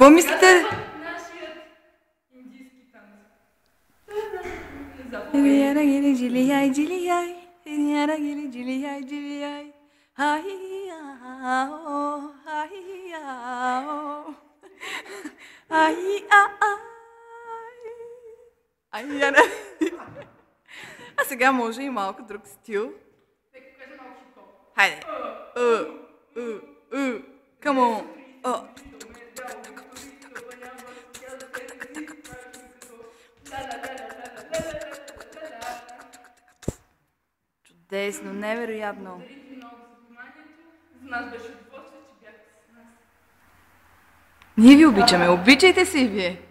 Какво мислите? Нашият индийски танц. Жилияй, жилияй, жилияй, жилияй. Ай-яо, ай-яо. Ай-яна. А сега може и малко друг стил. Нека кажа малко хип-хоп. Хайде. Come on. Чудесно, невероятно. Благодаря ви много за вниманието. За нас беше удоволствие, че бяхте с нас. Ние ви обичаме, обичайте се и вие.